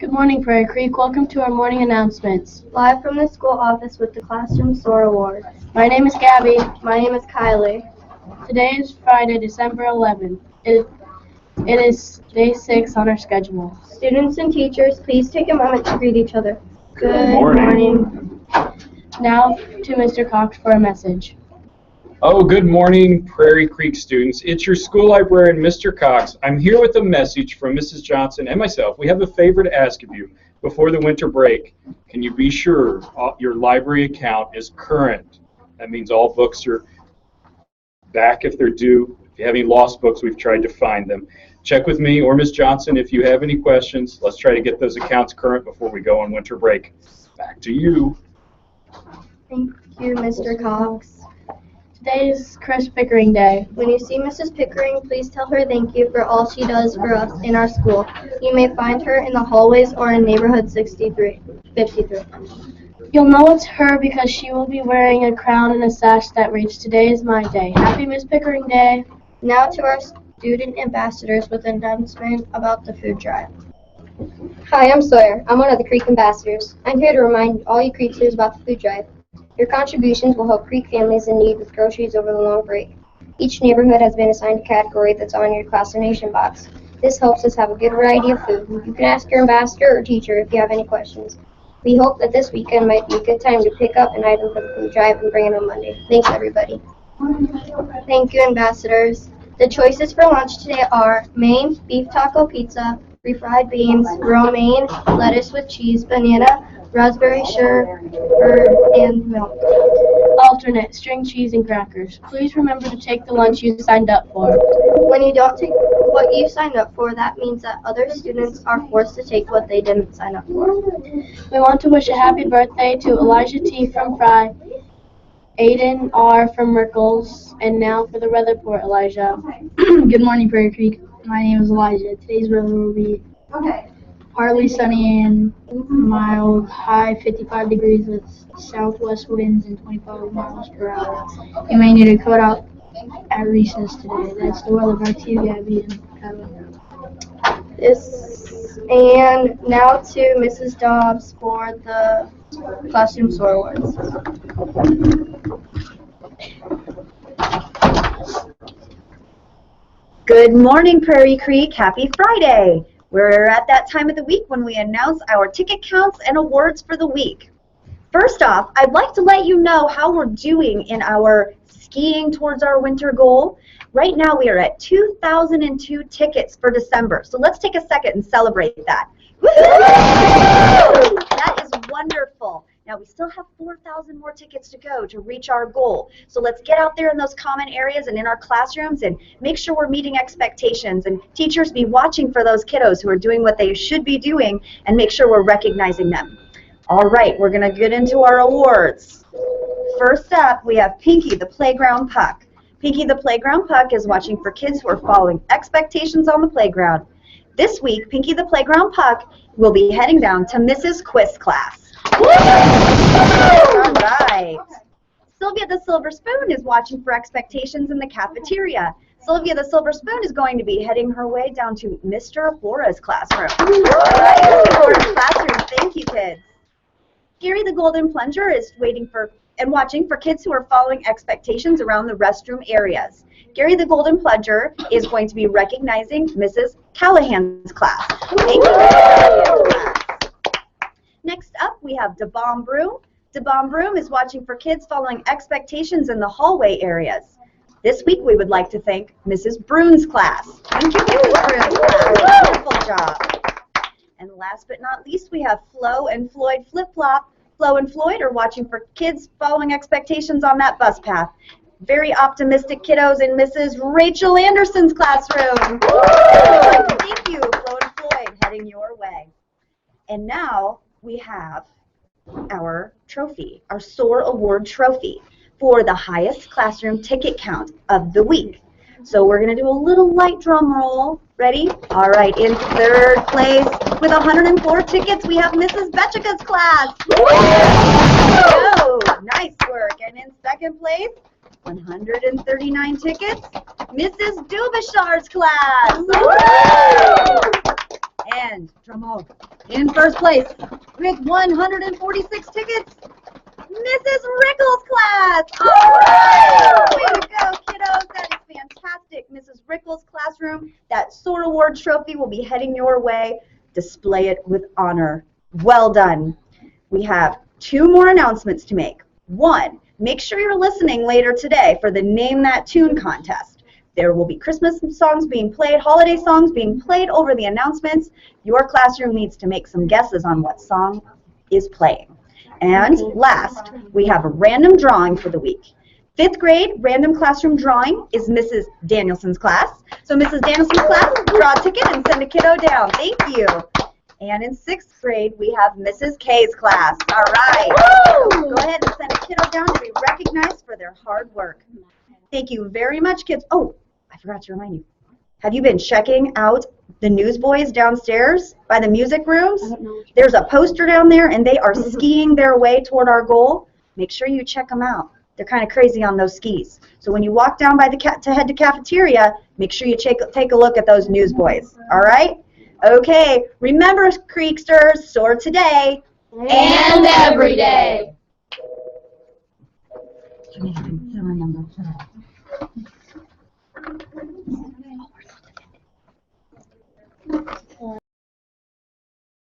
Good morning, Prairie Creek. Welcome to our morning announcements. Live from the school office with the Classroom Soar Award. My name is Gabby. My name is Kylie. Today is Friday, December 11th. It is day 6 on our schedule. Students and teachers, please take a moment to greet each other. Good morning. Now to Mr. Cox for a message. Oh, good morning, Prairie Creek students. It's your school librarian, Mr. Cox. I'm here with a message from Mrs. Johnson and myself. We have a favor to ask of you before the winter break. Can you be sure your library account is current? That means all books are back if they're due. If you have any lost books, we've tried to find them. Check with me or Ms. Johnson if you have any questions. Let's try to get those accounts current before we go on winter break. Back to you. Thank you, Mr. Cox. Today is Chris Pickering Day. When you see Mrs. Pickering, please tell her thank you for all she does for us in our school. You may find her in the hallways or in neighborhood 53. You'll know it's her because she will be wearing a crown and a sash that reads, "Today is my day." Happy Miss Pickering Day. Now to our student ambassadors with an announcement about the food drive. Hi, I'm Sawyer. I'm one of the Creek ambassadors. I'm here to remind all you Creeksters about the food drive. Your contributions will help Creek families in need with groceries over the long break. Each neighborhood has been assigned a category that's on your class donation box. This helps us have a good variety of food. You can ask your ambassador or teacher if you have any questions. We hope that this weekend might be a good time to pick up an item for the food drive and bring it on Monday. Thanks, everybody. Thank you, ambassadors. The choices for lunch today are Maine beef taco pizza, refried beans, romaine, lettuce with cheese, banana, raspberry sherbet, and milk. Alternate, string cheese and crackers. Please remember to take the lunch you signed up for. When you don't take what you signed up for, that means that other students are forced to take what they didn't sign up for. We want to wish a happy birthday to Elijah T. from Prairie, Aiden R. from Merkles, and now for the weather report, Elijah. Good morning, Prairie Creek. My name is Elijah. Today's weather will be partly sunny and mild, high 55 degrees with southwest winds and 25 miles per hour. You may need a coat out at recess today. That's the weather back to you, Gabby and Kevin. And now to Mrs. Dobbs for the Classroom Soar Awards. Good morning, Prairie Creek. Happy Friday. We're at that time of the week when we announce our ticket counts and awards for the week. First off, I'd like to let you know how we're doing in our skiing towards our winter goal. Right now we are at 2,002 tickets for December. So let's take a second and celebrate that. Woo-hoo! That is wonderful. Now we still have 4,000 more tickets to go to reach our goal. So let's get out there in those common areas and in our classrooms and make sure we're meeting expectations. And teachers, be watching for those kiddos who are doing what they should be doing and make sure we're recognizing them. All right, we're going to get into our awards. First up, we have Pinky the Playground Puck. Pinky the Playground Puck is watching for kids who are following expectations on the playground. This week, Pinky the Playground Puck will be heading down to Mrs. Quist's class. All right. Sylvia the Silver Spoon is watching for expectations in the cafeteria. Sylvia the Silver Spoon is going to be heading her way down to Mr. Hora's classroom. All right, Mr. Hora's classroom. Thank you, kids. Gary the Golden Plunger is waiting for and watching for kids who are following expectations around the restroom areas. Gary the Golden Plunger is going to be recognizing Mrs. Callahan's class. Thank you, Mrs. Callahan's class. Next up, we have DeBomb Broom. DeBomb Broom is watching for kids following expectations in the hallway areas. This week, we would like to thank Mrs. Brune's class. Thank you, Mrs. Brune's class. Wonderful job. And last but not least, we have Flo and Floyd Flip-Flop. Flo and Floyd are watching for kids following expectations on that bus path. Very optimistic kiddos in Mrs. Rachel Anderson's classroom. Thank you, Flo and Floyd, heading your way. And now we have our trophy, our SOAR Award trophy for the highest classroom ticket count of the week. So we're going to do a little light drum roll. Ready? All right, in third place with 104 tickets, we have Mrs. Betchika's class. Nice work. And in second place, 139 tickets, Mrs. Dubashar's class. And drum roll. In first place, with 146 tickets, Mrs. Rickles' class. All right! Way to go, kiddos. That is fantastic. Mrs. Rickles' classroom, that Sword Award trophy will be heading your way. Display it with honor. Well done. We have 2 more announcements to make. 1, make sure you're listening later today for the Name That Tune contest. There will be Christmas songs being played, holiday songs being played over the announcements. Your classroom needs to make some guesses on what song is playing. And last, we have a random drawing for the week. 5th grade random classroom drawing is Mrs. Danielson's class. So Mrs. Danielson's class, draw a ticket and send a kiddo down. Thank you. And in 6th grade, we have Mrs. K's class. All right. Woo! Go ahead and send a kiddo down to be recognized for their hard work. Thank you very much, kids. Oh, I forgot to remind you. Have you been checking out the newsboys downstairs by the music rooms? There's a poster down there, and they are skiing their way toward our goal. Make sure you check them out. They're kind of crazy on those skis. So when you walk down by the to head to cafeteria, make sure you take a look at those newsboys. All right? Okay. Remember, Creeksters, soar today And every day.